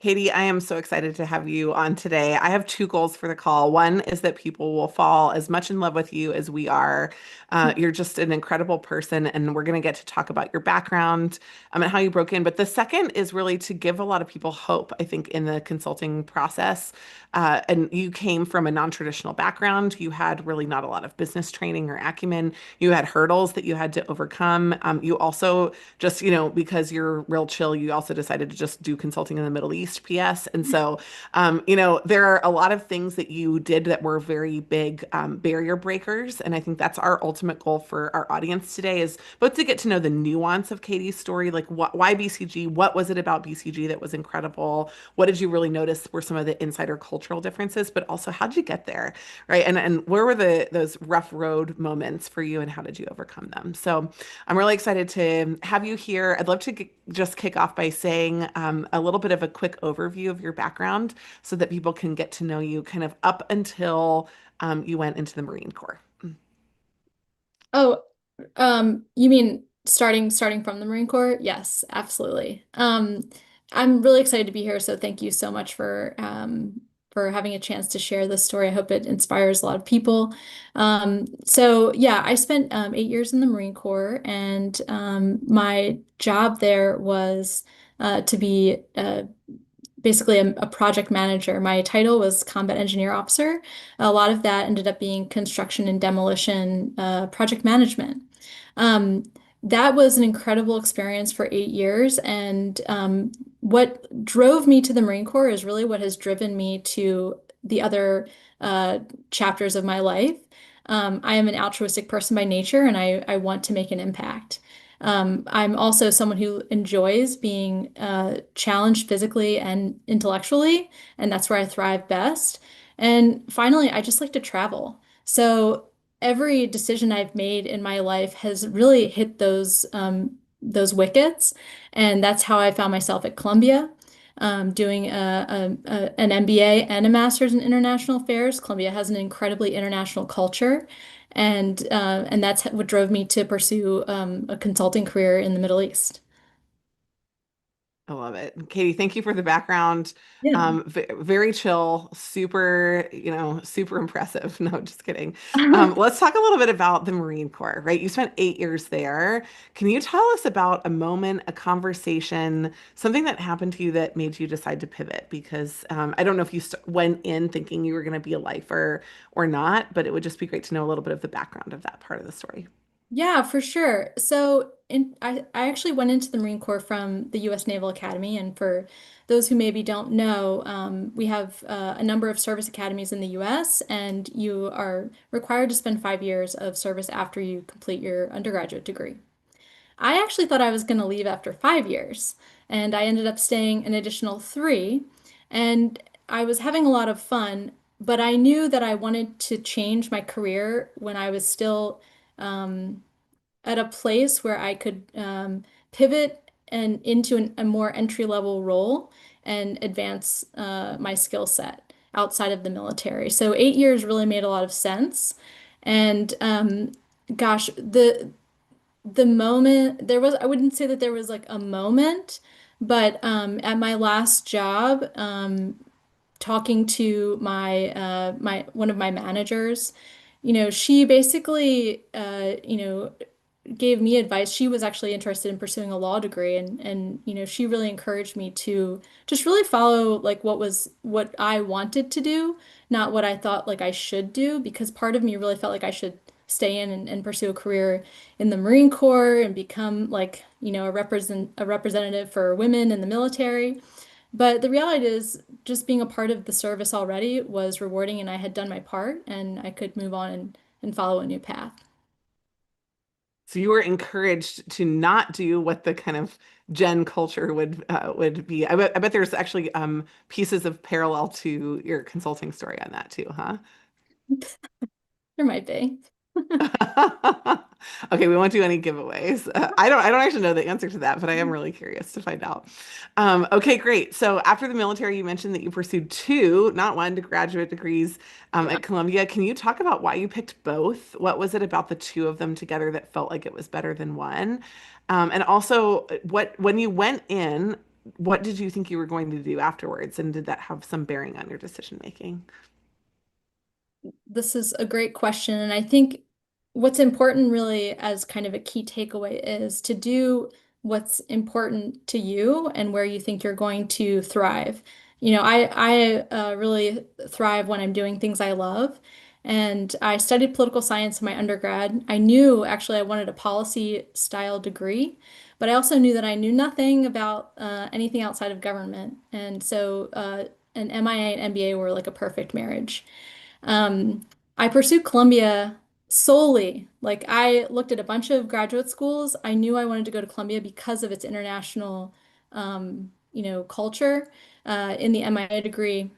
Katie, I am so excited to have you on today. I have two goals for the call. One is that people will fall as much in love with you as we are. You're just an incredible person, and we're going to get to talk about your background and how you broke in. But the second is really to give a lot of people hope, I think, in the consulting process. And you came from a non-traditional background. You had really not a lot of business training or acumen. You had hurdles that you had to overcome. You also just, because you're real chill, you also decided to just do consulting in the Middle East, PS. And so, there are a lot of things that you did that were very big barrier breakers. And I think that's our ultimate goal for our audience today is both to get to know the nuance of Katie's story, like why BCG, what was it about BCG that was incredible? What did you really notice were some of the insider cultural differences, but also how did you get there, right? And where were those rough road moments for you and how did you overcome them? So I'm really excited to have you here. I'd love to just kick off by saying a little bit of a quick overview of your background so that people can get to know you kind of up until you went into the Marine Corps. Oh, you mean starting from the Marine Corps? Yes, absolutely. I'm really excited to be here, so thank you so much for having a chance to share this story. I hope it inspires a lot of people. So yeah, I spent 8 years in the Marine Corps, and my job there was to be basically a project manager. My title was combat engineer officer. A lot of that ended up being construction and demolition project management. Um, that was an incredible experience for 8 years. And what drove me to the Marine Corps is really what has driven me to the other uh, chapters of my life. I am an altruistic person by nature, and I want to make an impact. I'm also someone who enjoys being challenged physically and intellectually, and that's where I thrive best. And finally, I just like to travel. So every decision I've made in my life has really hit those wickets, and that's how I found myself at Columbia. Doing an MBA and a master's in international affairs. Columbia has an incredibly international culture, and that's what drove me to pursue a consulting career in the Middle East. I love it. Katie, thank you for the background. Yeah. Very chill, super, super impressive. No, just kidding. Let's talk a little bit about the Marine Corps, right? You spent 8 years there. Can you tell us about a moment, a conversation, something that happened to you that made you decide to pivot? Because I don't know if you went in thinking you were going to be a lifer or not, but it would just be great to know a little bit of the background of that part of the story. Yeah, for sure. I actually went into the Marine Corps from the U.S. Naval Academy. And for those who maybe don't know, we have a number of service academies in the U.S., and you are required to spend 5 years of service after you complete your undergraduate degree. I actually thought I was going to leave after 5 years, and I ended up staying an additional three. And I was having a lot of fun, but I knew that I wanted to change my career when I was still um, at a place where I could pivot and into a more entry-level role and advance my skill set outside of the military. So 8 years really made a lot of sense. And gosh, the moment there was, I wouldn't say that there was like a moment, but at my last job, talking to my one of my managers, she basically gave me advice. She was actually interested in pursuing a law degree, and she really encouraged me to just really follow like what I wanted to do, not what I thought like I should do, because part of me really felt like I should stay in and pursue a career in the Marine Corps and become like, a representative for women in the military. But the reality is just being a part of the service already was rewarding, and I had done my part, and I could move on and follow a new path. So you were encouraged to not do what the kind of Gen culture would be. I bet there's actually pieces of parallel to your consulting story on that too, huh? There might be. Okay, we won't do any giveaways. I don't actually know the answer to that, but I am really curious to find out. Okay, great. So after the military, you mentioned that you pursued two, not one, graduate degrees at Columbia. Can you talk about why you picked both? What was it about the two of them together that felt like it was better than one? And also, what when you went in, what did you think you were going to do afterwards? And did that have some bearing on your decision making? This is a great question. And I think what's important really as kind of a key takeaway is to do what's important to you and where you think you're going to thrive. I really thrive when I'm doing things I love. And I studied political science in my undergrad. I knew actually I wanted a policy style degree, but I also knew that I knew nothing about anything outside of government. And so an MIA and MBA were like a perfect marriage. Um, I pursued Columbia solely. Like I looked at a bunch of graduate schools. I knew I wanted to go to Columbia because of its international, culture. In the MIA degree,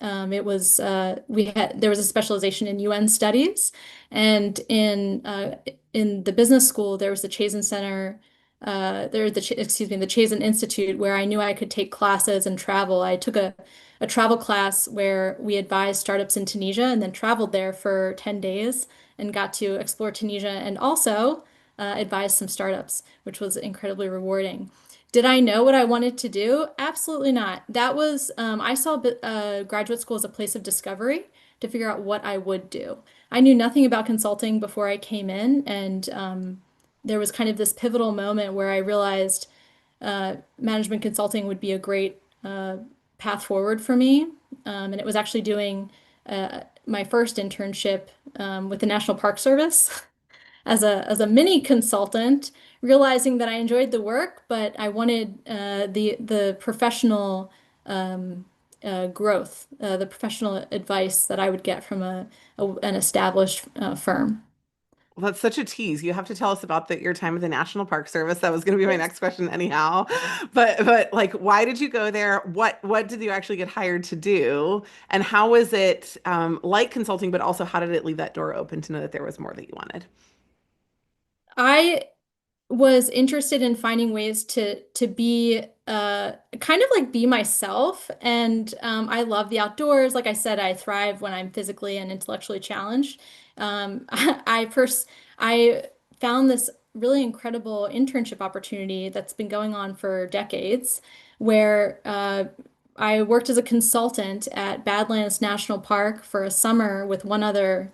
it was we had there was a specialization in UN studies, and in the business school there was the Chazen Center. The Chazen Institute, where I knew I could take classes and travel. I took a travel class where we advised startups in Tunisia and then traveled there for 10 days and got to explore Tunisia and also advise some startups, which was incredibly rewarding. Did I know what I wanted to do? Absolutely not. I saw graduate school as a place of discovery to figure out what I would do. I knew nothing about consulting before I came in, and there was kind of this pivotal moment where I realized management consulting would be a great path forward for me. And it was actually doing my first internship with the National Park Service as a mini consultant, realizing that I enjoyed the work, but I wanted the professional growth, the professional advice that I would get from an established firm. Well, that's such a tease. You have to tell us about your time with the National Park Service. That was going to be my Yes. next question anyhow. But like, why did you go there? What did you actually get hired to do? And how was it like consulting, but also how did it leave that door open to know that there was more that you wanted? I was interested in finding ways to be kind of like be myself. And I love the outdoors. Like I said, I thrive when I'm physically and intellectually challenged. I found this really incredible internship opportunity that's been going on for decades, where I worked as a consultant at Badlands National Park for a summer with one other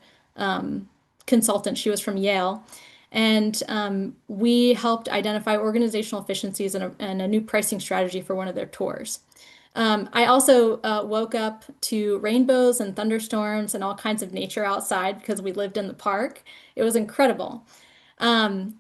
consultant. She was from Yale. And we helped identify organizational efficiencies and a new pricing strategy for one of their tours. I also woke up to rainbows and thunderstorms and all kinds of nature outside because we lived in the park. It was incredible.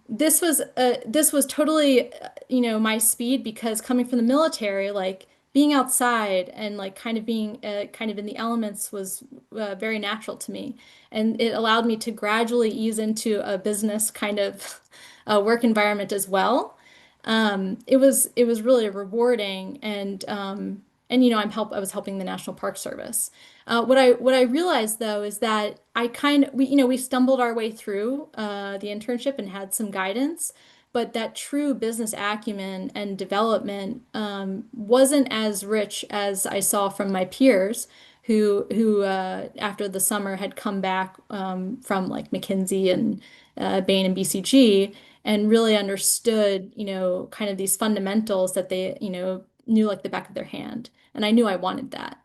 This was totally, my speed because coming from the military, like being outside and like kind of being kind of in the elements was very natural to me, and it allowed me to gradually ease into a business kind of work environment as well. It was really rewarding, and I was helping the National Park Service. What I realized though is that we stumbled our way through the internship and had some guidance, but that true business acumen and development wasn't as rich as I saw from my peers who after the summer had come back from like McKinsey and Bain and BCG and really understood, kind of these fundamentals that they, knew like the back of their hand. And I knew I wanted that.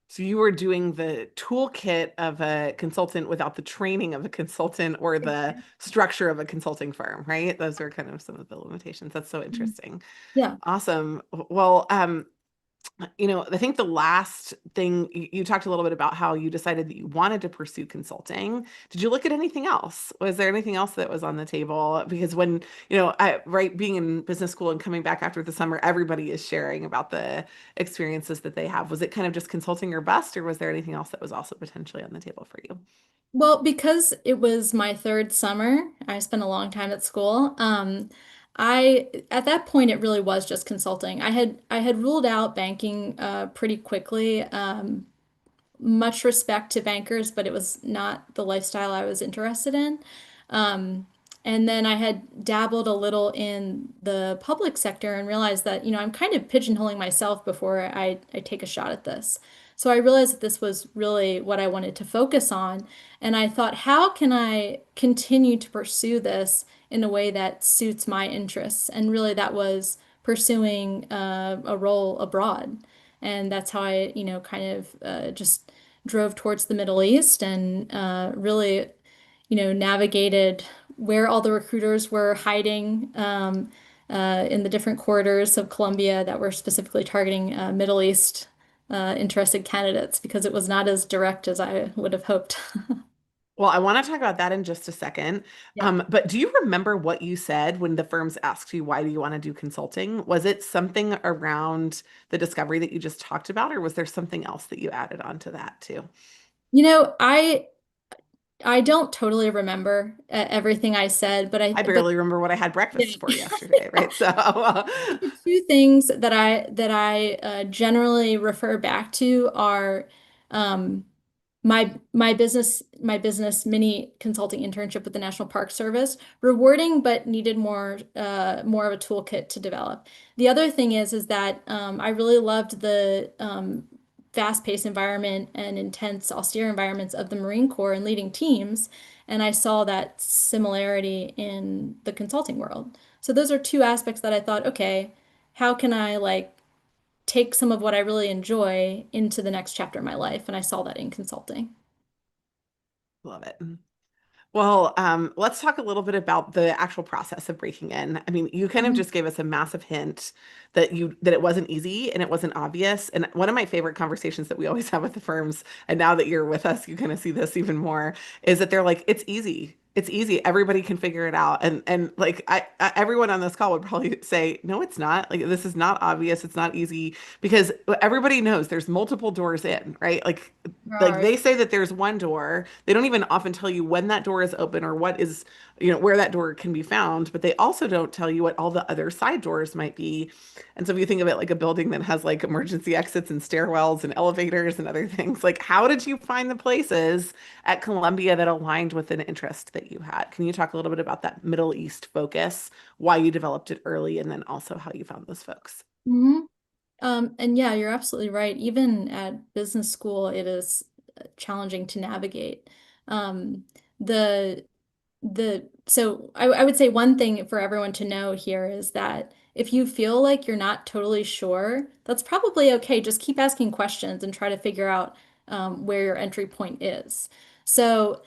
So you were doing the toolkit of a consultant without the training of a consultant or the structure of a consulting firm, right? Those are kind of some of the limitations. That's so interesting. Yeah. Awesome. Well, I think the last thing you talked a little bit about how you decided that you wanted to pursue consulting. Did you look at anything else? Was there anything else that was on the table? Because when, right, being in business school and coming back after the summer, everybody is sharing about the experiences that they have. Was it kind of just consulting or bust, or was there anything else that was also potentially on the table for you? Well, because it was my third summer, I spent a long time at school. At that point it really was just consulting. I had ruled out banking pretty quickly. Much respect to bankers, but it was not the lifestyle I was interested in. Um, and then I had dabbled a little in the public sector and realized that, I'm kind of pigeonholing myself before I take a shot at this. So I realized that this was really what I wanted to focus on. And I thought, how can I continue to pursue this in a way that suits my interests? And really, that was pursuing a role abroad. And that's how I, kind of just drove towards the Middle East and really, navigated where all the recruiters were hiding in the different corridors of Colombia that were specifically targeting Middle East interested candidates because it was not as direct as I would have hoped. Well, I want to talk about that in just a second. Yeah. But do you remember what you said when the firms asked you, why do you want to do consulting? Was it something around the discovery that you just talked about, or was there something else that you added onto that too? You know, I don't totally remember everything I said, I but barely remember what I had breakfast for yeah. yesterday, right? So, The two things that I generally refer back to are um, my business mini consulting internship with the National Park Service, rewarding but needed more of a toolkit to develop. The other thing is that I really loved the fast-paced environment and intense, austere environments of the Marine Corps and leading teams, and I saw that similarity in the consulting world. So those are two aspects that I thought, okay, how can I like take some of what I really enjoy into the next chapter of my life? And I saw that in consulting. love it. Well, let's talk a little bit about the actual process of breaking in. I mean, you kind of Mhm. just gave us a massive hint that it wasn't easy and it wasn't obvious. And one of my favorite conversations that we always have with the firms, and now that you're with us, you kind of see this even more, is that they're like, it's easy. It's easy. Everybody can figure it out. And like everyone on this call would probably say, no, it's not. Like this is not obvious. It's not easy because everybody knows there's multiple doors in, right? There Like are. they say that there's one door. They don't even often tell you when that door is open or what is, where that door can be found, but they also don't tell you what all the other side doors might be. And so if you think of it like a building that has like emergency exits and stairwells and elevators and other things, like how did you find the places at Columbia that aligned with an interest that you had? Can you talk a little bit about that Middle East focus, why you developed it early, and then also how you found those folks? Mhm. And yeah, you're absolutely right. Even at business school, it is challenging to navigate. Um, the I would say one thing for everyone to know here is that if you feel like you're not totally sure, that's probably okay. Just keep asking questions and try to figure out where your entry point is. So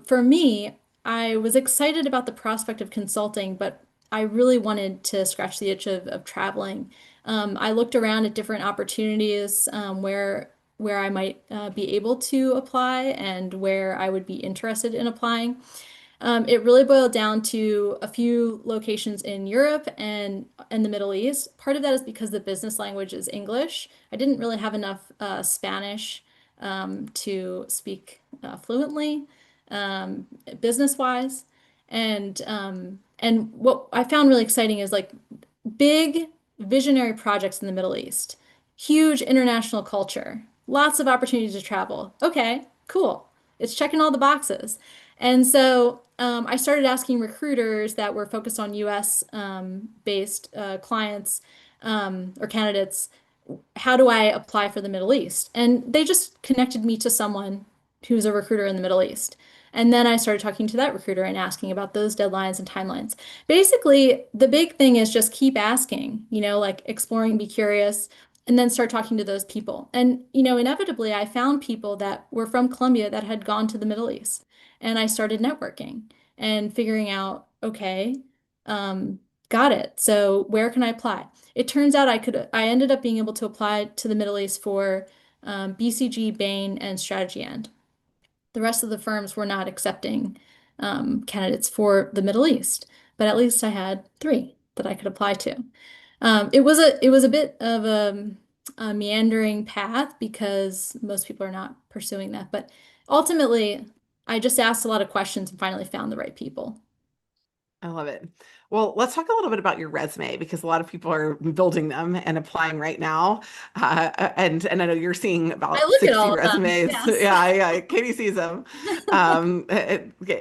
for me, I was excited about the prospect of consulting, but I really wanted to scratch the itch of traveling. I looked around at different opportunities where I might be able to apply and where I would be interested in applying. It really boiled down to a few locations in Europe and the Middle East. Part of that is because the business language is English. I didn't really have enough Spanish to speak fluently, um, business-wise. And what I found really exciting is like big visionary projects in the Middle East, huge international culture, lots of opportunities to travel. Okay, cool. It's checking all the boxes. And so I started asking recruiters that were focused on US based clients or candidates, how do I apply for the Middle East? And they just connected me to someone who's a recruiter in the Middle East. And then I started talking to that recruiter and asking about those deadlines and timelines. Basically, the big thing is just keep asking, like exploring, be curious, and then start talking to those people. And, inevitably, I found people that were from Colombia that had gone to the Middle East. And I started networking and figuring out, okay, um, got it. So where can I apply? It turns out I ended up being able to apply to the Middle East for BCG, Bain, and Strategy End. The rest of the firms were not accepting candidates for the Middle East, but at least I had three that I could apply to. It was a bit of a meandering path because most people are not pursuing that, but ultimately, I just asked a lot of questions and finally found the right people. I love it. Well, let's talk a little bit about your resume because a lot of people are building them and applying right now. And I know you're seeing I about look at 60 all of them. resumes. Yes. Yeah, yeah. Katie sees them.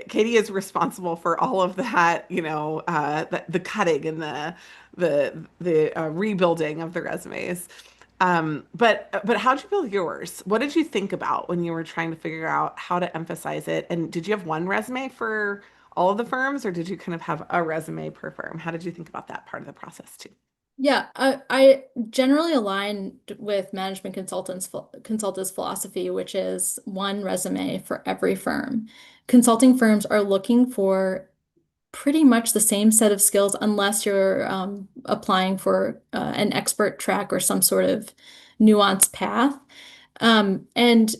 Katie is responsible for all of that, the cutting and the rebuilding of the resumes. But how'd you build yours? What did you think about when you were trying to figure out how to emphasize it? And did you have one resume for all of the firms, or did you kind of have a resume per firm? How did you think about that part of the process too? Yeah, I generally align with management consultants' philosophy, which is one resume for every firm. Consulting firms are looking for pretty much the same set of skills unless you're applying for an expert track or some sort of nuanced path. And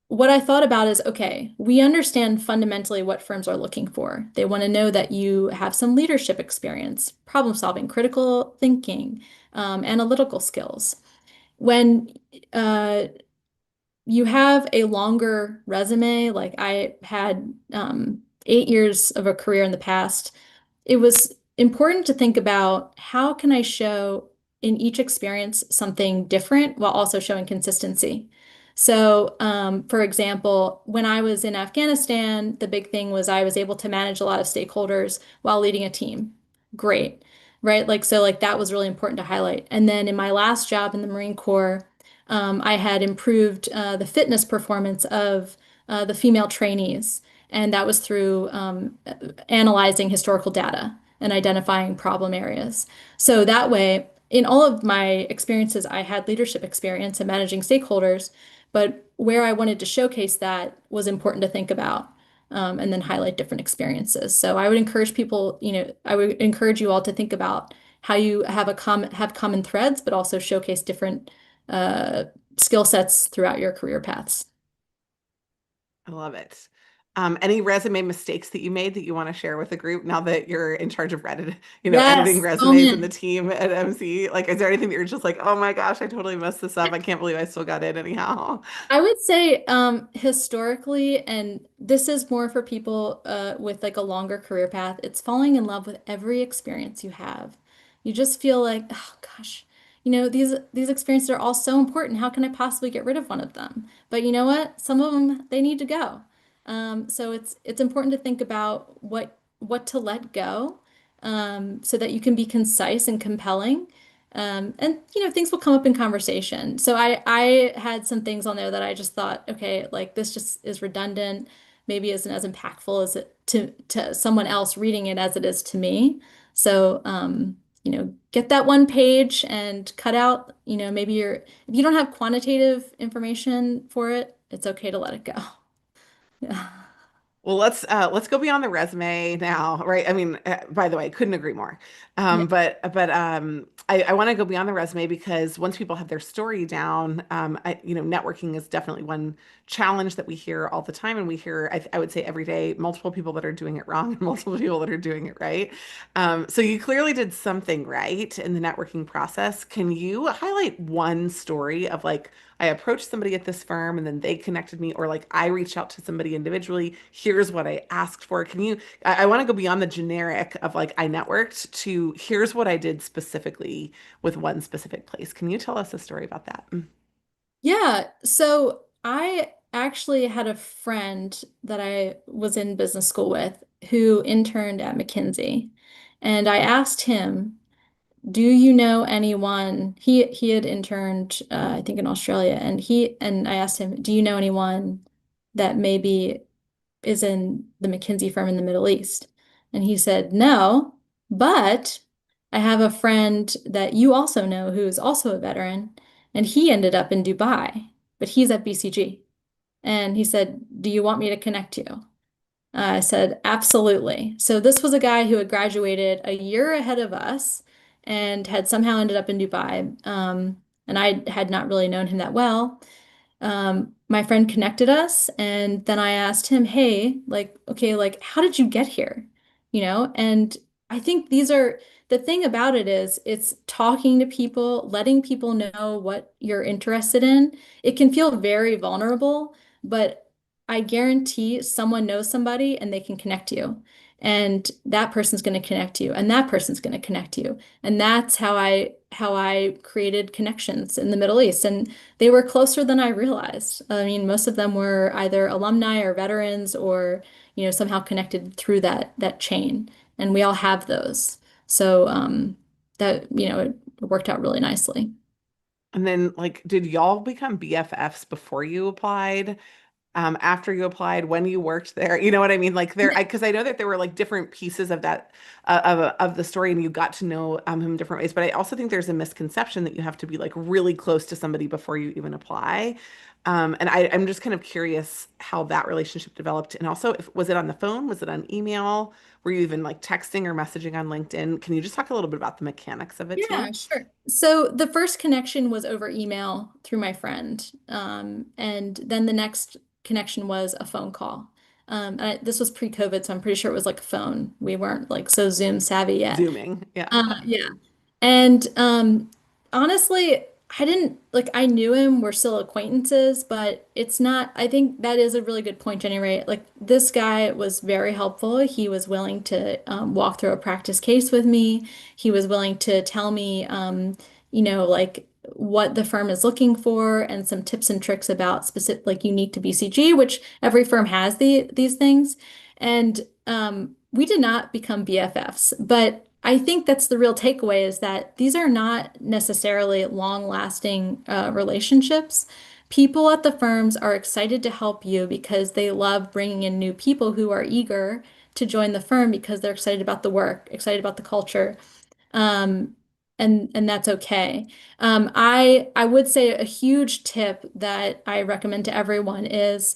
what I thought about is, okay, we understand fundamentally what firms are looking for. They want to know that you have some leadership experience, problem solving, critical thinking, analytical skills. When uh, you have a longer resume, like I had 8 years of a career in the past, it was important to think about how can I show in each experience something different while also showing consistency. So, for example, when I was in Afghanistan, the big thing was I was able to manage a lot of stakeholders while leading a team. Great, right? Like, so, like, that was really important to highlight. And then in my last job in the Marine Corps, I had improved the fitness performance of the female trainees, and that was through analyzing historical data and identifying problem areas. So that way, in all of my experiences, I had leadership experience in managing stakeholders, but where I wanted to showcase that was important to think about. And then highlight different experiences. So I would encourage people, I would encourage you all to think about how you have common threads, but also showcase different uh, skill sets throughout your career paths. I love it. Any resume mistakes that you made that you want to share with the group now that you're in charge of Reddit, editing Yes. Oh resumes in the man. team at MC? Like, is there anything that you're just like, oh my gosh, I totally messed this up. I can't believe I still got in anyhow. I would say historically, and this is more for people with like a longer career path, it's falling in love with every experience you have. You just feel like, oh gosh, these experiences are all so important. How can I possibly get rid of one of them? But you know what? Some of them they need to go. So it's important to think about what to let go, so that you can be concise and compelling. And things will come up in conversation. So I had some things on there that I just thought, okay, like this just is redundant. Maybe isn't as impactful as it to someone else reading it as it is to me. So get that one page and cut out, maybe if you don't have quantitative information for it, it's okay to let it go. Yeah. Well, let's go beyond the resume now, right? I mean, by the way, couldn't agree more. Yeah. But I want to go beyond the resume because once people have their story down, networking is definitely one challenge that we hear all the time, and we hear, I would say every day, multiple people that are doing it wrong and multiple people that are doing it right. So you clearly did something right in the networking process. Can you highlight one story of like, I approached somebody at this firm and then they connected me, or like I reached out to somebody individually. Here's what I asked for. I want to go beyond the generic of like I networked to here's what I did specifically with one specific place. Can you tell us a story about that? Yeah, so I actually had a friend that I was in business school with who interned at McKinsey. And I asked him, "Do you know anyone?" He had interned I think in Australia, and I asked him, "Do you know anyone that maybe is in the McKinsey firm in the Middle East?" And he said, "No, but I have a friend that you also know who is also a veteran, and he ended up in Dubai, but he's at BCG." And he said, "Do you want me to connect you?" I said, "Absolutely." So this was a guy who had graduated a year ahead of us and had somehow ended up in Dubai. And I had not really known him that well. My friend connected us, and then I asked him, "Hey, like, okay, like, how did you get here?" And I think the thing about it is it's talking to people, letting people know what you're interested in. It can feel very vulnerable, but I guarantee someone knows somebody and they can connect you. And that person's going to connect you, and that person's going to connect you. And that's how I created connections in the Middle East. And they were closer than I realized. I mean, most of them were either alumni or veterans or, somehow connected through that chain. And we all have those. So that, it worked out really nicely. And then like, did y'all become BFFs before you applied? after you applied, when you worked there. You know what I mean? Like there, because I know that there were like different pieces of that of the story, and you got to know him different ways. But I also think there's a misconception that you have to be like really close to somebody before you even apply. And I'm just kind of curious how that relationship developed, and also if was it on the phone, was it on email, were you even like texting or messaging on LinkedIn? Can you just talk a little bit about the mechanics of it too? Yeah, sure. So the first connection was over email through my friend. And then the next connection was a phone call. This was pre-COVID, so I'm pretty sure it was like a phone. We weren't like so Zoom savvy yet. Zooming, yeah. Yeah. And honestly, I didn't like I knew him, we're still acquaintances, but it's not, I think that is a really good point, Jenny, right? Like this guy was very helpful. He was willing to walk through a practice case with me. He was willing to tell me like what the firm is looking for and some tips and tricks about specific like unique to BCG, which every firm has these things. And we did not become BFFs, but I think that's the real takeaway is that these are not necessarily long-lasting relationships. People at the firms are excited to help you because they love bringing in new people who are eager to join the firm because they're excited about the work, excited about the culture, um, and that's okay. I would say a huge tip that I recommend to everyone is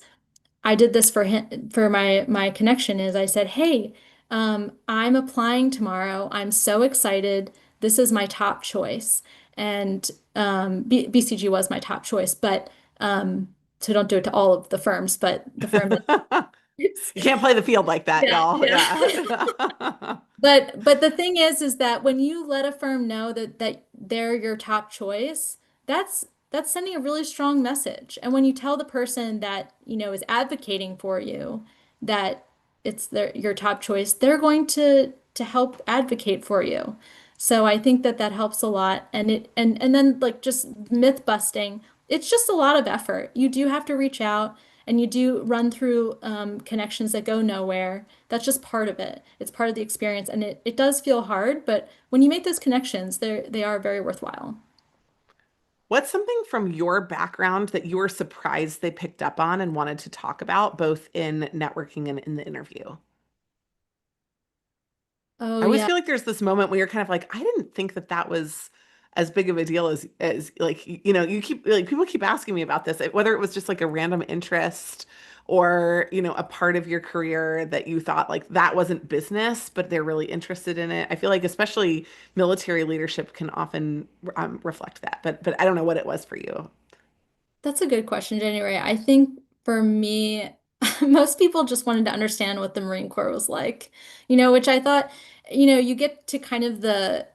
I did this for him for my connection is I said, "Hey, I'm applying tomorrow. I'm so excited. This is my top choice." And BCG was my top choice, but so don't do it to all of the firms, but the firm that You can't play the field like that, yeah, y'all. yeah. Yeah. But the thing is that when you let a firm know that they're your top choice, that's sending a really strong message. And when you tell the person that, is advocating for you that it's your top choice, they're going to help advocate for you. So I think that that helps a lot. And then like just myth busting, it's just a lot of effort. You do have to reach out and you do run through connections that go nowhere. That's just part of it. It's part of the experience, and it does feel hard, but when you make those connections, they are very worthwhile. What's something from your background that you were surprised they picked up on and wanted to talk about, both in networking and in the interview? Oh I always yeah. feel like there's this moment where you're kind of like, I didn't think that that was as big of a deal as like you keep like people keep asking me about this, whether it was just like a random interest or a part of your career that you thought like that wasn't business, but they're really interested in it. I feel like especially military leadership can often reflect that, but I don't know what it was for you. That's a good question, January. I think for me, most people just wanted to understand what the Marine Corps was like, which I thought, you get to kind of the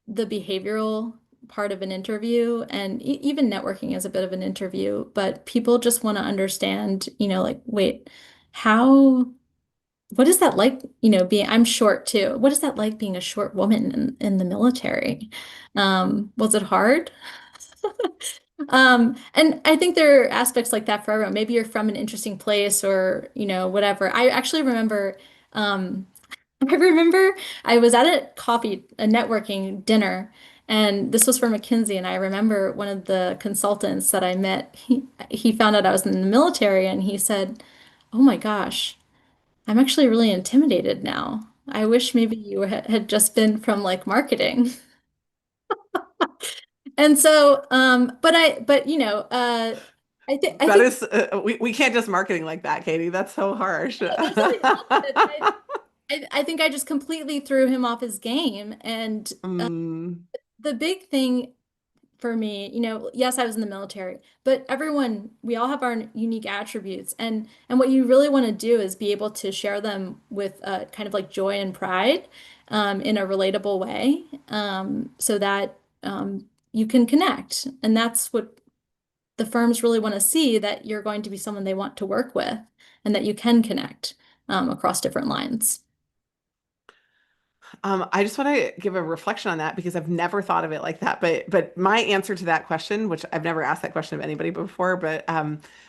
behavioral part of an interview, and even networking is a bit of an interview, but people just want to understand, like, wait, how, what is that like, being, I'm short too. What is that like being a short woman in the military? Was it hard? And I think there are aspects like that for everyone. Maybe you're from an interesting place or, whatever. I actually remember, um, I remember I was at a networking dinner, and this was for McKinsey. And I remember one of the consultants that I met, he found out I was in the military and he said, "Oh my gosh, I'm actually really intimidated now. I wish maybe you had just been from like marketing." And so, I That think is, we can't just marketing like that, Katie. That's so harsh. that's how he felt it. I think I just completely threw him off his game. And Mm. the big thing for me, yes, I was in the military, but we all have our unique attributes, and what you really want to do is be able to share them with kind of like joy and pride, in a relatable way, so that you can connect, and that's what the firms really want to see that you're going to be someone they want to work with and that you can connect across different lines. I just want to give a reflection on that because I've never thought of it like that. But my answer to that question, which I've never asked that question of anybody before, but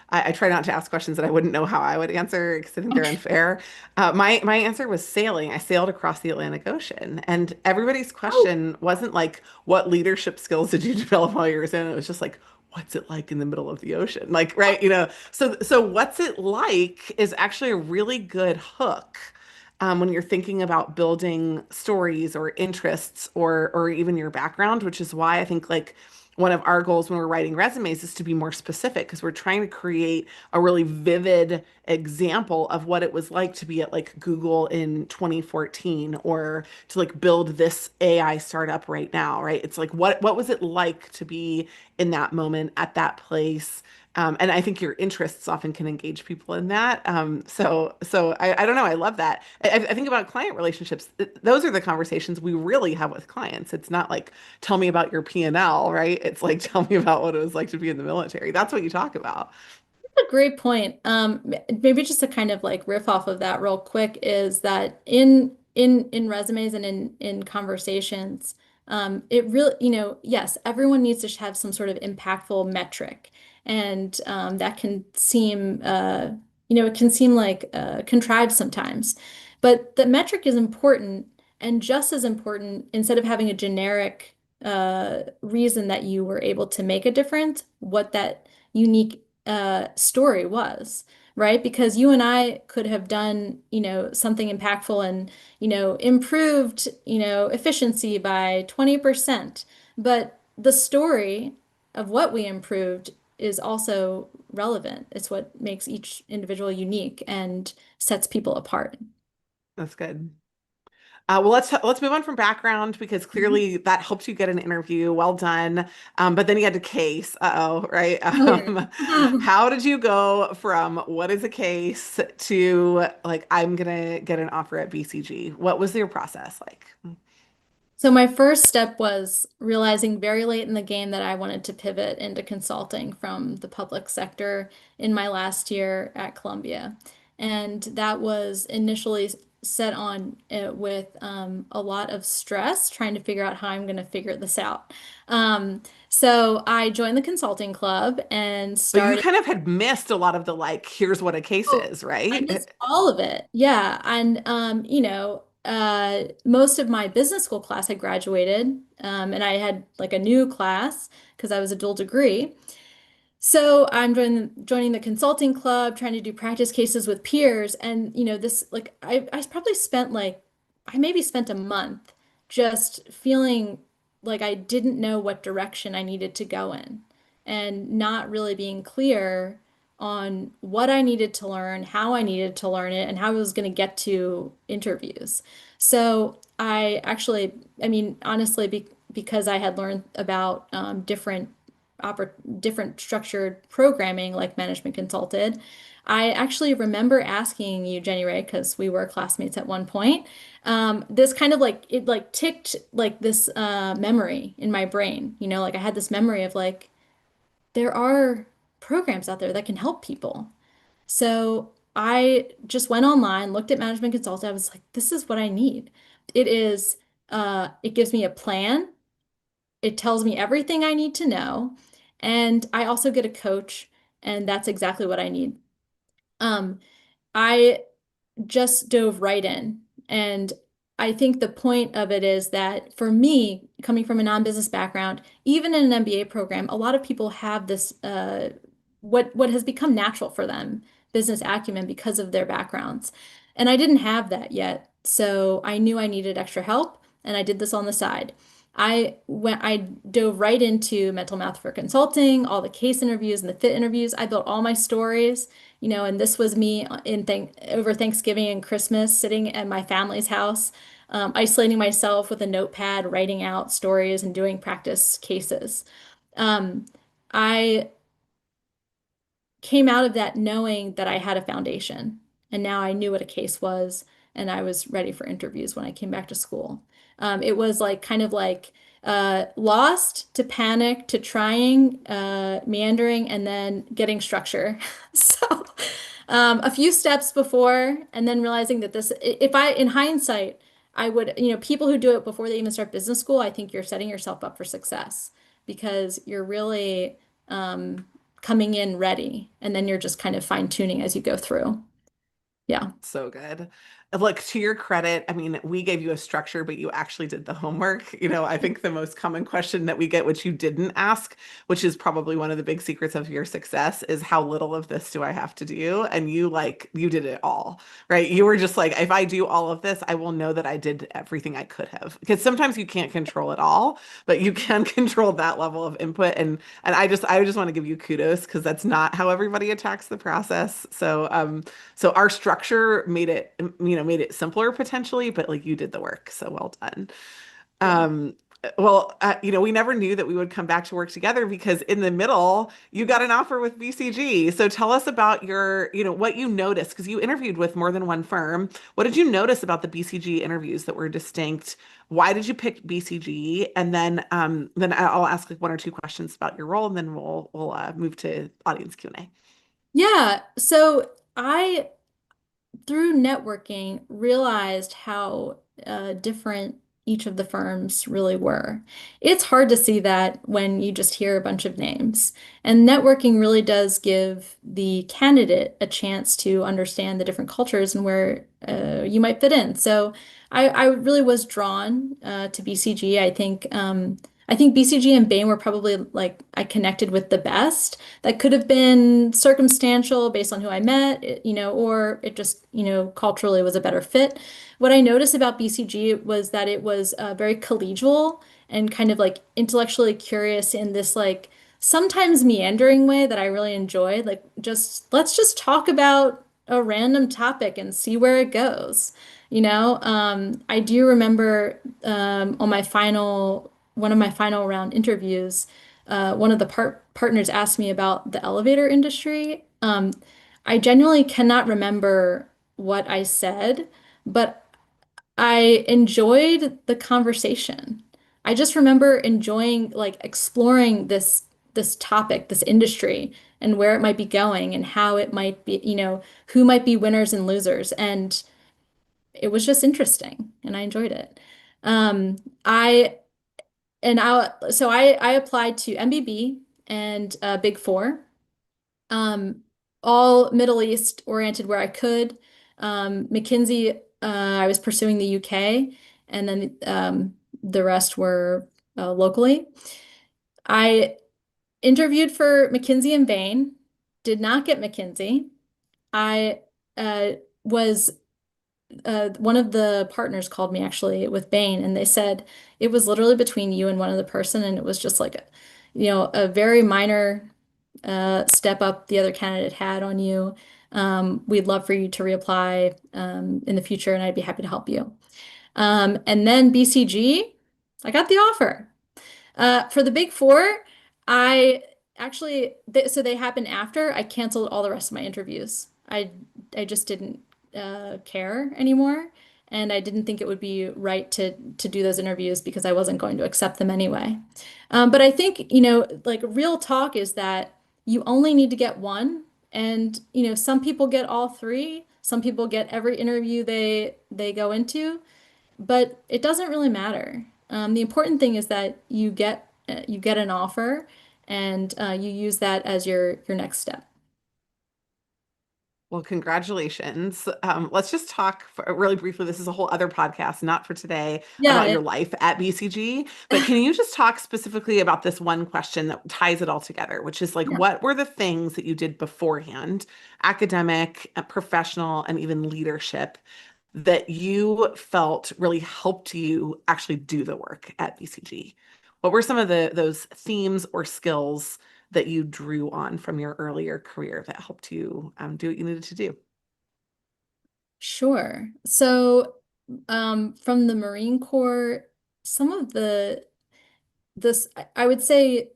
I try not to ask questions that I wouldn't know how I would answer because I think they're Okay. unfair. My answer was sailing. I sailed across the Atlantic Ocean, and everybody's Oh, question wasn't like, "What leadership skills did you develop while you were in?" It was just like, what's it like in the middle of the ocean? Like, right, you know, so what's it like is actually a really good hook when you're thinking about building stories or interests or even your background, which is why I think like one of our goals when we're writing resumes is to be more specific because we're trying to create a really vivid example of what it was like to be at like Google in 2014 or to like build this AI startup right now, right? It's like what was it like to be in that moment at that place? And I think your interests often can engage people in that. So I don't know. I love that. I think about client relationships. Those are the conversations we really have with clients. It's not like, tell me about your P&L, right? It's like, tell me about what it was like to be in the military. That's what you talk about. A great point. Maybe just to kind of like riff off of that real quick is that in resumes and in conversations, it really, yes, everyone needs to have some sort of impactful metric, and that can seem, it can seem like contrived sometimes, but the metric is important, and just as important, instead of having a generic reason that you were able to make a difference, what that unique story was, right? Because you and I could have done, something impactful and, improved, efficiency by 20%. But the story of what we improved is also relevant. It's what makes each individual unique and sets people apart. That's good. Well, let's move on from background because Mhm. clearly that helped you get an interview. Well done. But then you had a case. Uh-oh, right? Oh, yeah. How did you go from what is a case to like I'm gonna get an offer at BCG? What was your process like? So my first step was realizing very late in the game that I wanted to pivot into consulting from the public sector in my last year at Columbia. And that was initially set on with a lot of stress, trying to figure out how I'm going to figure this out. So I joined the consulting club and But you started. kind of had missed a lot of the like, here's what a case Oh, is, I right? missed all of it. Yeah. And, most of my business school class had graduated, and I had like a new class because I was a dual degree. So I'm joining the consulting club, trying to do practice cases with peers. And, this, like, I probably spent like, I maybe spent a month just feeling like I didn't know what direction I needed to go in and not really being clear on what I needed to learn, how I needed to learn it, and how I was going to get to interviews. So I actually, I mean, honestly, because I had learned about different structured programming like management consulted. I actually remember asking you, Jenny Ray, because we were classmates at one point. This kind of like it like ticked like this memory in my brain. Like I had this memory of like there are programs out there that can help people. So I just went online, looked at management consulting. I was like, this is what I need. It is, it gives me a plan. It tells me everything I need to know. And I also get a coach, and that's exactly what I need. Um, I just dove right in. And I think the point of it is that for me, coming from a non-business background, even in an MBA program, a lot of people have this what has become natural for them, business acumen because of their backgrounds. And I didn't have that yet. So I knew I needed extra help, and I did this on the side. I dove right into mental math for consulting, all the case interviews and the fit interviews. I built all my stories, and this was me over Thanksgiving and Christmas, sitting at my family's house, isolating myself with a notepad, writing out stories and doing practice cases. Um, I came out of that knowing that I had a foundation, and now I knew what a case was, and I was ready for interviews when I came back to school. It was like kind of like lost to panic to trying, meandering, and then getting structure. So a few steps before, and then realizing that if I, in hindsight, I would, people who do it before they even start business school, I think you're setting yourself up for success because you're really coming in ready, and then you're just kind of fine tuning as you go through. Yeah. So good. look, to your credit, I mean, we gave you a structure, but you actually did the homework. You know, I think the most common question that we get, which you didn't ask, which is probably one of the big secrets of your success, is how little of this do I have to do? And you did it all, right? You were just like, if I do all of this, I will know that I did everything I could have. Because sometimes you can't control it all, but you can control that level of input. And I just want to give you kudos because that's not how everybody attacks the process. So our structure made it, made it simpler potentially, but like you did the work. So well done. Yeah. Um, we never knew that we would come back to work together because in the middle, you got an offer with BCG. So tell us about what you noticed because you interviewed with more than one firm. What did you notice about the BCG interviews that were distinct? Why did you pick BCG? And then I'll ask like one or two questions about your role, and then we'll move to audience Q&A. Yeah. So I through networking, realized how different each of the firms really were. It's hard to see that when you just hear a bunch of names. And networking really does give the candidate a chance to understand the different cultures and where you might fit in. So I really was drawn to BCG. I think BCG and Bain were probably like I connected with the best. That could have been circumstantial based on who I met, or it just, culturally was a better fit. What I noticed about BCG was that it was very collegial and kind of like intellectually curious in this like sometimes meandering way that I really enjoyed. Like just let's just talk about a random topic and see where it goes. I do remember on my final one of my final round interviews, one of the partners asked me about the elevator industry. I genuinely cannot remember what I said, but I enjoyed the conversation. I just remember enjoying like exploring this topic, this industry, and where it might be going and how it might be, who might be winners and losers. And it was just interesting and I enjoyed it. Um, I I applied to MBB and Big Four, um, all Middle East oriented where I could. McKinsey, I was pursuing the UK, and then the rest were locally. I interviewed for McKinsey and Bain, did not get McKinsey. I was one of the partners called me actually with Bain, and they said it was literally between you and one other person, and it was just like a very minor step up the other candidate had on you. We'd love for you to reapply in the future, and I'd be happy to help you. And then BCG, I got the offer. For the Big Four, I actually so they happened after I canceled all the rest of my interviews. I just didn't care anymore, and I didn't think it would be right to do those interviews because I wasn't going to accept them anyway. But I think, like real talk is that you only need to get one, and some people get all three, some people get every interview they go into. But it doesn't really matter. The important thing is that you get an offer and you use that as your next step. Well, congratulations. Let's just talk really briefly. This is a whole other podcast, not for today, about Yeah, your life at BCG. But can you just talk specifically about this one question that ties it all together, which is like, yeah. what were the things that you did beforehand, academic, professional, and even leadership, that you felt really helped you actually do the work at BCG? What were some of those themes or skills that you drew on from your earlier career that helped you do what you needed to do? Sure. So, from the Marine Corps, some of I would say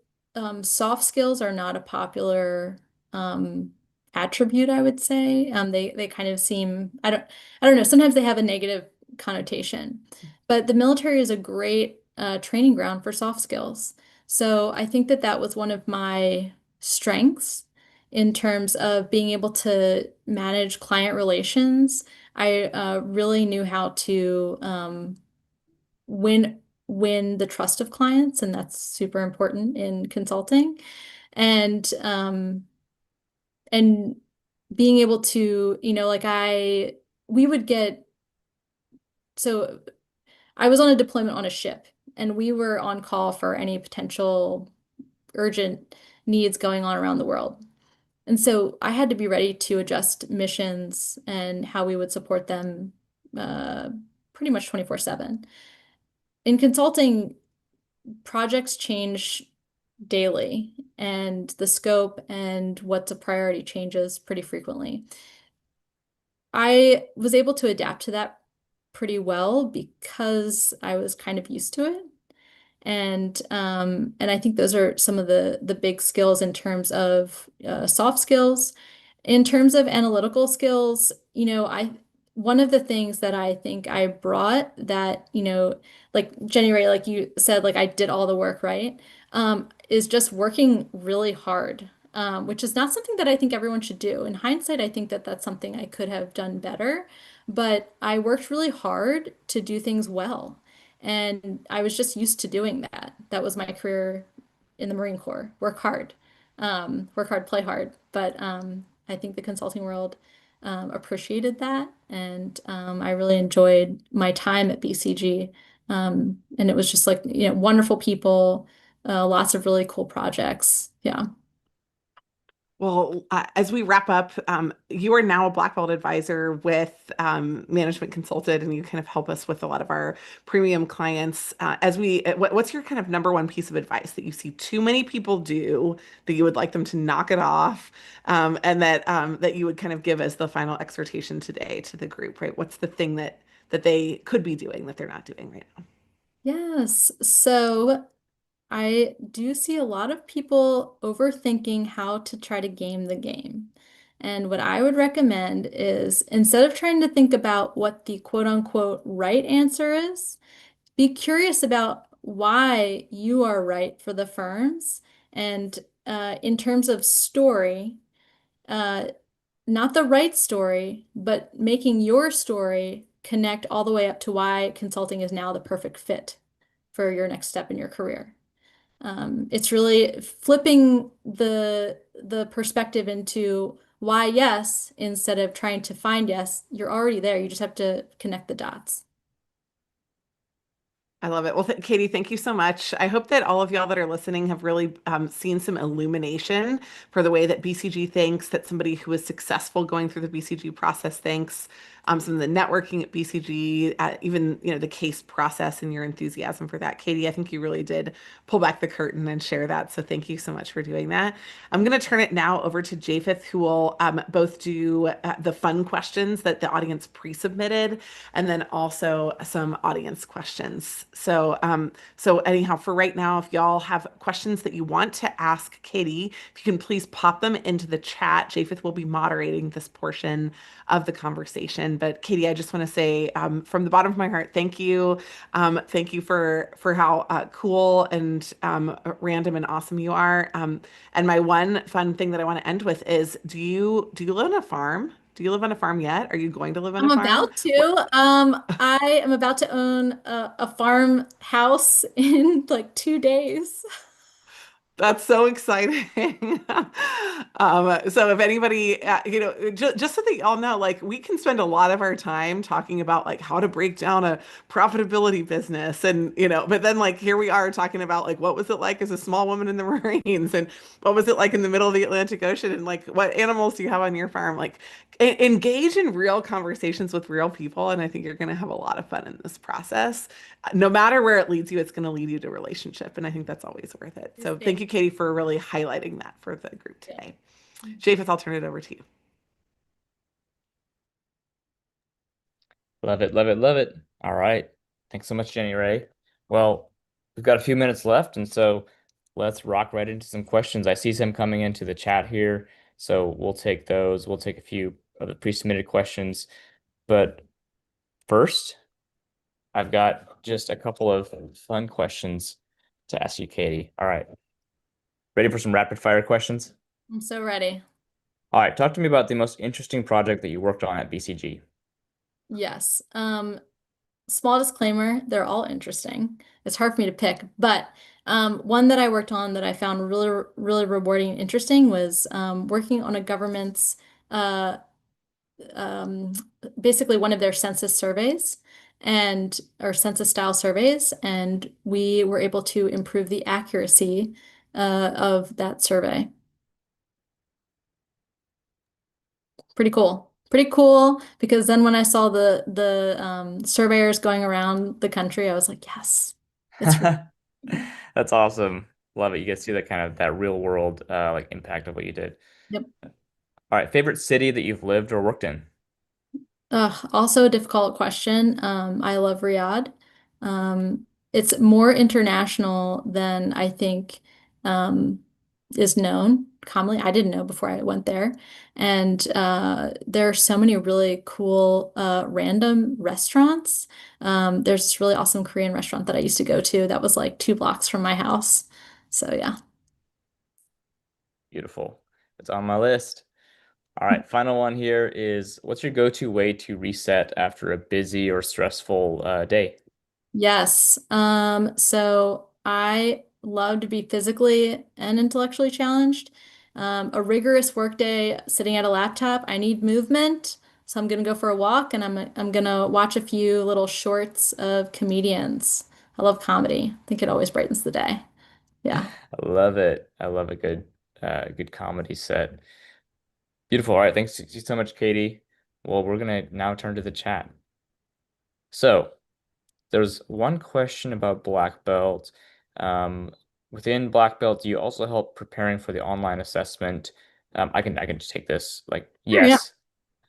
soft skills are not a popular um, attribute, I would say. They kind of seem I don't know, sometimes they have a negative connotation. But the military is a great training ground for soft skills. So I think that that was one of my strengths in terms of being able to manage client relations. I really knew how to win win the trust of clients, and that's super important in consulting. And and being able to, like we would get so I was on a deployment on a ship, and we were on call for any potential urgent needs going on around the world. And so I had to be ready to adjust missions and how we would support them uh, pretty much 24/7. In consulting, projects change daily, and the scope and what's a priority changes pretty frequently. I was able to adapt to that pretty well because I was kind of used to it. And I think those are some of the big skills in terms of soft skills. In terms of analytical skills, I one of the things that I think I brought that, like Jenny Ray, like you said, like I did all the work, right? Is just working really hard, which is not something that I think everyone should do. In hindsight, I think that that's something I could have done better, but I worked really hard to do things well. And I was just used to doing that. That was my career in the Marine Corps. Work hard, play hard. But I think the consulting world appreciated that, and I really enjoyed my time at BCG. And it was just like, wonderful people, lots of really cool projects. Yeah. Well, as we wrap up, you are now a Black Belt advisor with Management Consulted, and you kind of help us with a lot of our premium clients. What's your kind of number one piece of advice that you see too many people do that you would like them to knock it off, and that you would kind of give as the final exhortation today to the group, right? What's the thing that they could be doing that they're not doing right now? Yes. So I do see a lot of people overthinking how to try to game the game. And what I would recommend is instead of trying to think about what the quote unquote right answer is, be curious about why you are right for the firms. And in terms of story, uh, not the right story, but making your story connect all the way up to why consulting is now the perfect fit for your next step in your career. It's really flipping the perspective into why yes instead of trying to find yes. You're already there. You just have to connect the dots. I love it. Well, Katie, thank you so much. I hope that all of y'all that are listening have really seen some illumination for the way that BCG thinks, that somebody who is successful going through the BCG process thinks, some of the networking at BCG, even the case process and your enthusiasm for that. Katie, I think you really did pull back the curtain and share that. So thank you so much for doing that. I'm going to turn it now over to Japheth, who will both do the fun questions that the audience pre-submitted, and then also some audience questions. So anyhow, for right now, if y'all have questions that you want to ask Katie, if you can please pop them into the chat. Japheth will be moderating this portion of the conversation. But Katie, I just want to say from the bottom of my heart, thank you. Thank you for how cool and random and awesome you are. And my one fun thing that I want to end with is, do you live on a farm? Do you live on a farm yet? Are you going to live on a I'm farm? about to. I am about to own a farmhouse in like 2 days. That's so exciting. So if anybody, just so that y'all know, like we can spend a lot of our time talking about like how to break down a profitability business and, but then like here we are talking about like what was it like as a small woman in the Marines and what was it like in the middle of the Atlantic Ocean and like what animals do you have on your farm? Like engage in real conversations with real people. And I think you're going to have a lot of fun in this process. No matter where it leads you, it's going to lead you to a relationship. And I think that's always worth it. So thank you, Katie, for really highlighting that for the group today. Japheth, I'll turn it over to you. Love it, love it, love it. All right. Thanks so much, Jenny Ray. Well, we've got a few minutes left, and so let's rock right into some questions. I see some coming into the chat here, so we'll take those. We'll take a few of the pre-submitted questions. But first, I've got just a couple of fun questions to ask you, Katie. All right. Ready for some rapid fire questions? I'm so ready. All right. Talk to me about the most interesting project that you worked on at BCG. Yes. Small disclaimer, they're all interesting. It's hard for me to pick, but one that I worked on that I found really, really rewarding and interesting was working on a government's uh, um, basically one of their census surveys. and or census style surveys, and we were able to improve the accuracy of that survey. Pretty cool. Pretty cool because then when I saw the surveyors going around the country, I was like, yes, it's real. That's awesome. Love it. You get to see that kind of that real world like impact of what you did. Yep. All right, favorite city that you've lived or worked in? Also a difficult question. I love Riyadh. It's more international than I think um, is known commonly. I didn't know before I went there. And there are so many really cool random restaurants. There's this really awesome Korean restaurant that I used to go to that was like 2 blocks from my house. So yeah. Beautiful. It's on my list. All right, final one here is what's your go-to way to reset after a busy or stressful day? Yes. So I love to be physically and intellectually challenged. A rigorous workday sitting at a laptop, I need movement. So I'm gonna go for a walk and I'm gonna watch a few little shorts of comedians. I love comedy. I think it always brightens the day. Yeah. I love it. I love a good comedy set. Beautiful. All right, thanks so much, Katie. Well, we're gonna now turn to the chat. So there's one question about black belt. Um, Within black belt, do you also help preparing for the online assessment? I can just take this. Like, Oh yeah, yes.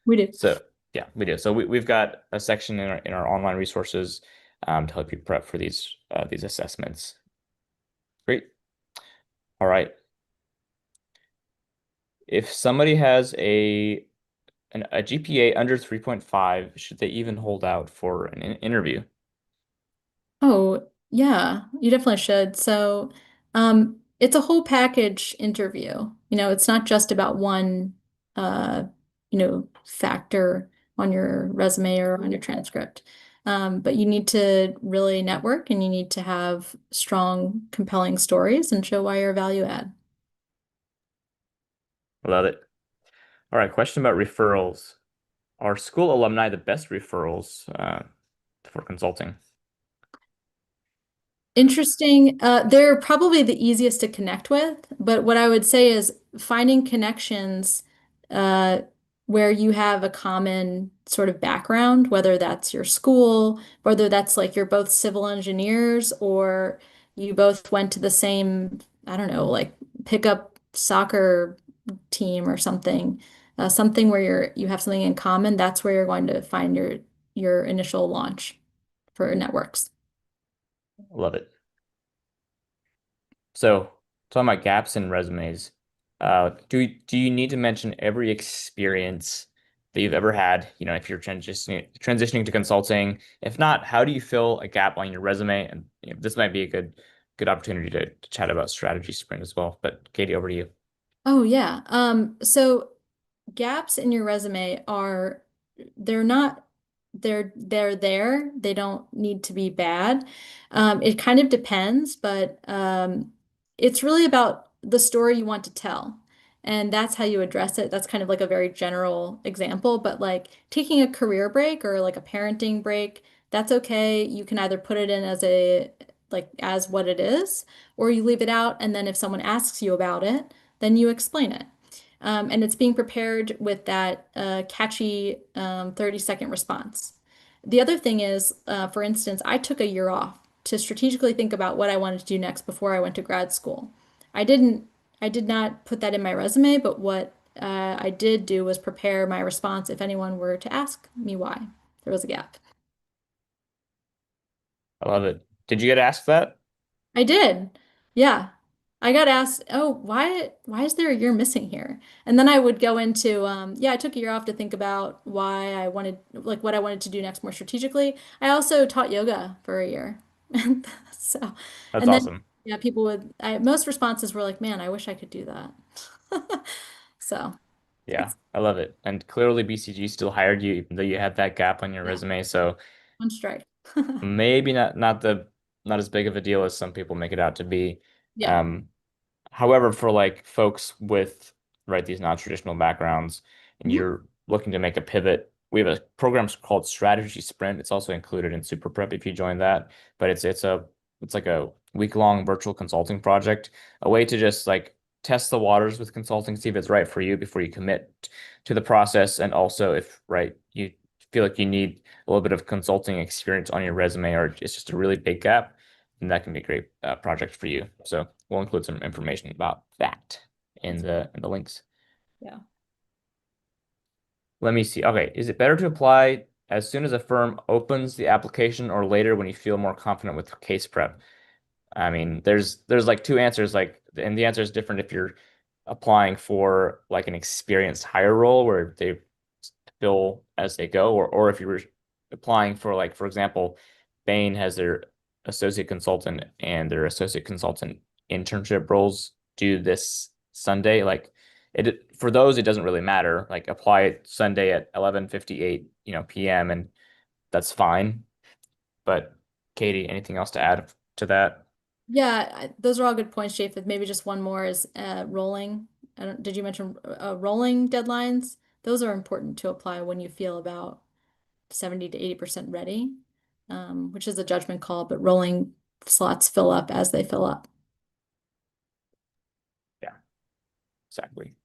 we do. So yeah, we do. So we've got a section in our online resources to help you prep for these assessments. Great. All right. If somebody has a GPA under 3.5, should they even hold out for an interview? Oh, yeah, you definitely should. So, it's a whole package interview. It's not just about one, uh, factor on your resume or on your transcript. But you need to really network and you need to have strong, compelling stories and show why you're a value add. Love it. All right, question about referrals. Are school alumni the best referrals for consulting? Interesting. They're probably the easiest to connect with, but what I would say is finding connections uh, where you have a common sort of background, whether that's your school, whether that's like you're both civil engineers or you both went to the same, I don't know, like pickup soccer team or something, something where you have something in common. That's where you're going to find your initial launch for networks. Love it. So, talking about gaps in resumes, do you need to mention every experience that you've ever had? You know, if you're transitioning to consulting. If not, how do you fill a gap on your resume? And this might be a good opportunity to chat about strategy sprint as well. But Katie, over to you. Oh yeah. So gaps in your resume are they're not they're there. They don't need to be bad. It kind of depends, but it's really about the story you want to tell. And that's how you address it. That's kind of like a very general example, but like taking a career break or like a parenting break, that's okay. You can either put it in as a like as what it is, or you leave it out, and then if someone asks you about it, then you explain it. And it's being prepared with that catchy 30-second response. The other thing is, for instance, I took a year off to strategically think about what I wanted to do next before I went to grad school. I didn't, I did not put that in my resume, but what I did do was prepare my response if anyone were to ask me why there was a gap. I love it. Did you get asked that? I did. Yeah. I got asked, "Oh, why is there a year missing here?" And then I would go into yeah, I took a year off to think about why I wanted like what I wanted to do next more strategically. I also taught yoga for a year. And so That's and then awesome. yeah, people would most responses were like, "Man, I wish I could do that." So, Yeah, it's I love it. And clearly BCG still hired you even though you had that gap on your yeah, resume. So on strike. maybe not as big of a deal as some people make it out to be. Yeah. Um, However, for like folks with right these non-traditional backgrounds and Mhm. you're looking to make a pivot we have a program called Strategy Sprint. It's also included in Super Prep if you join that. But it's like a week-long virtual consulting project, a way to just like test the waters with consulting, see if it's right for you before you commit to the process, and also if right you feel like you need a little bit of consulting experience on your resume, or it's just a really big gap, then that can be a great project for you. So we'll include some information about that in the links. Yeah. Let me see. Okay, is it better to apply as soon as a firm opens the application or later when you feel more confident with case prep? I mean, there's like two answers, like, and the answer is different if you're applying for like an experienced hire role where they fill as they go, or if you were applying for, like, for example, Bain has their associate consultant and their associate consultant internship roles due this Sunday. Like, it for those it doesn't really matter. Like, apply it Sunday at 11:58, p.m. and that's fine. But Katie, anything else to add to that? Yeah, those are all good points, Japheth. Maybe just one more is rolling. Did you mention rolling deadlines? Those are important to apply when you feel about 70 to 80% ready, which is a judgment call, but rolling slots fill up as they fill up. Yeah, exactly.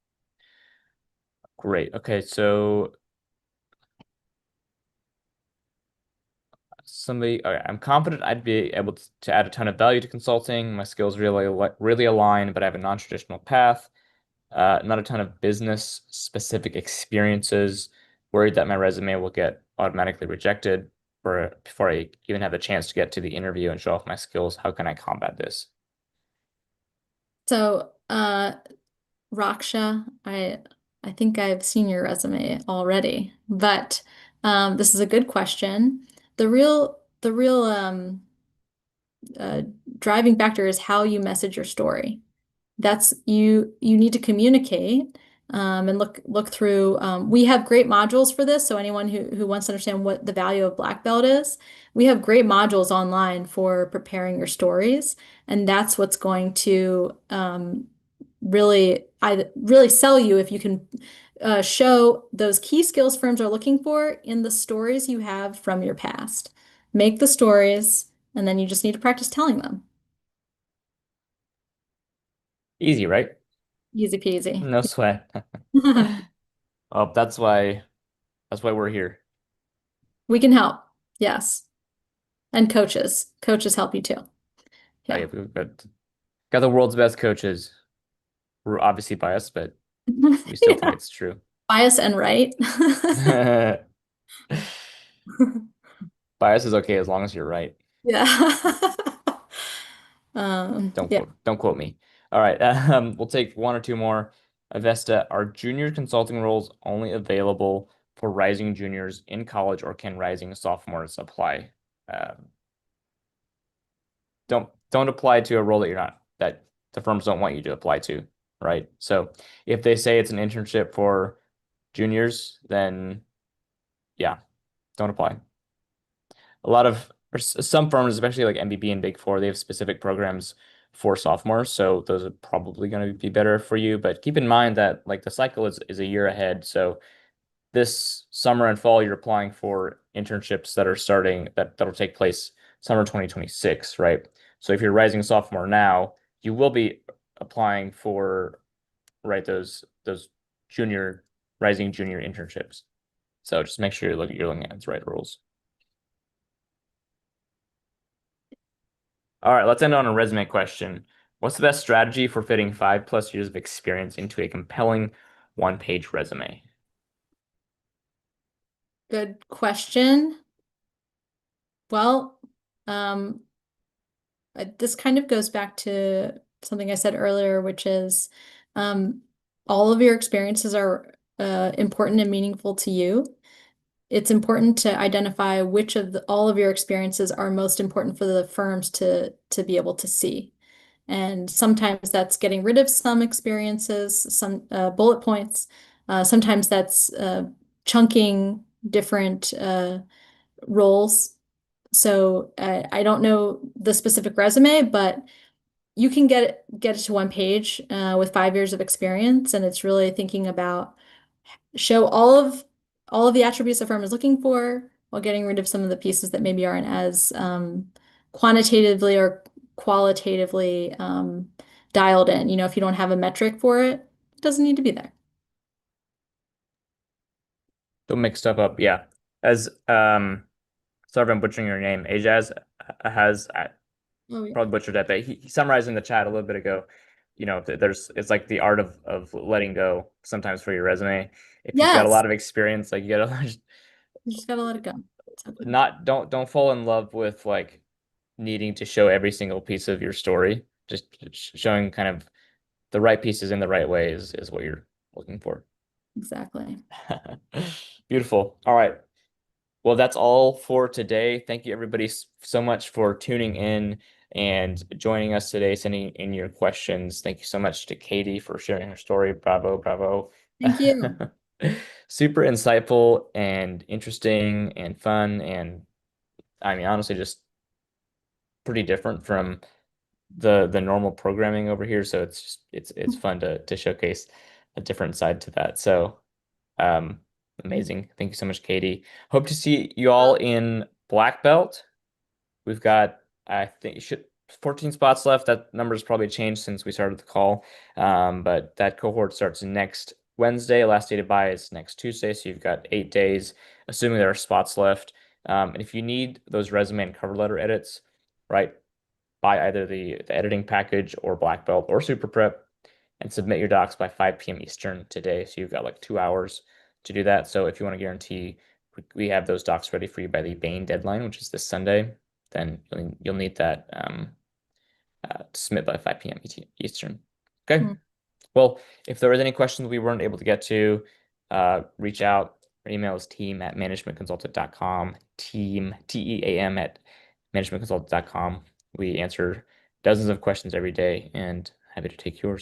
Great. Okay, so I'm confident I'd be able to add a ton of value to consulting. My skills really align, but I have a non-traditional path. Not a ton of business specific experiences. Worried that my resume will get automatically rejected before I even have the chance to get to the interview and show off my skills. How can I combat this? So, Raksha, I think I've seen your resume already, but this is a good question. The real uh, driving factor is how you message your story. That's you need to communicate and look through. We have great modules for this, so anyone who wants to understand what the value of black belt is, we have great modules online for preparing your stories, and that's what's going to really sell you if you can show those key skills firms are looking for in the stories you have from your past. Make the stories, and then you just need to practice telling them. Easy, right? Easy peasy. No sweat. Oh, that's why we're here. We can help. Yes. And coaches. Coaches help you too. Oh, Yeah. yeah, we've got the world's best coaches. We're obviously biased, but we still think Yeah. it's true. Bias and right. Bias is okay as long as you're right. Yeah. Don't Yeah. quote me. All right, we'll take one or two more. Avesta, are junior consulting roles only available for rising juniors in college, or can rising sophomores apply? Um, don't apply to a role that the firms don't want you to apply to, right? So if they say it's an internship for juniors, then yeah, don't apply. Some firms, especially like MBB and Big Four, they have specific programs for sophomores, so those are probably going to be better for you. But keep in mind that like the cycle is a year ahead. So this summer and fall, you're applying for internships that are starting that'll take place summer 2026, right? So if you're rising sophomore now, you will be applying for, right, those junior rising junior internships. So just make sure you're looking at the right rules. All right, let's end on a resume question. What's the best strategy for fitting 5+ years of experience into a compelling one-page resume? Good question. Well, um, this kind of goes back to something I said earlier, which is um, all of your experiences are important and meaningful to you. It's important to identify which of all of your experiences are most important for the firms to be able to see. And sometimes that's getting rid of some experiences, some bullet points. Sometimes that's chunking different roles. So I don't know the specific resume, but you can get it to one page with 5 years of experience, and it's really thinking about show all of all of the attributes a firm is looking for while getting rid of some of the pieces that maybe aren't as quantitatively or qualitatively dialed in. You know, if you don't have a metric for it, it doesn't need to be there. Don't make stuff up. Yeah. As sorry if I'm butchering your name. Ajaz has Oh, yeah. probably butchered that, but he summarized in the chat a little bit ago. You know, there's it's like the art of letting go sometimes for your resume. If you've got a Yes, lot of experience, like you gotta you just gotta let it go. It's okay. not don't fall in love with like needing to show every single piece of your story. Just showing kind of the right pieces in the right way is what you're looking for. Exactly. Beautiful. All right. Well, that's all for today. Thank you, everybody, so much for tuning in and joining us today, sending in your questions. Thank you so much to Katie for sharing her story. Bravo, bravo. Thank you. Super insightful and interesting and fun. And I mean, honestly, just pretty different from the normal programming over here. So it's just it's fun to showcase a different side to that. So um amazing. Thank you so much, Katie. Hope to see you all in black belt. We've got, I think, should 14 spots left. That number's probably changed since we started the call. But that cohort starts next Wednesday. Last day to buy is next Tuesday. So you've got 8 days, assuming there are spots left. And if you need those resume and cover letter edits, right, buy either the editing package or black belt or super prep and submit your docs by 5 p.m. Eastern today. So you've got like 2 hours to do that. So if you want to guarantee we have those docs ready for you by the Bain deadline, which is this Sunday, then you'll need that to submit by 5 p.m. Eastern. Okay. Mm. Well, if there was any questions we weren't able to get to, reach out. Our email is team@managementconsultant.com, team, TEAM at managementconsultant.com. We answer dozens of questions every day and happy to take yours.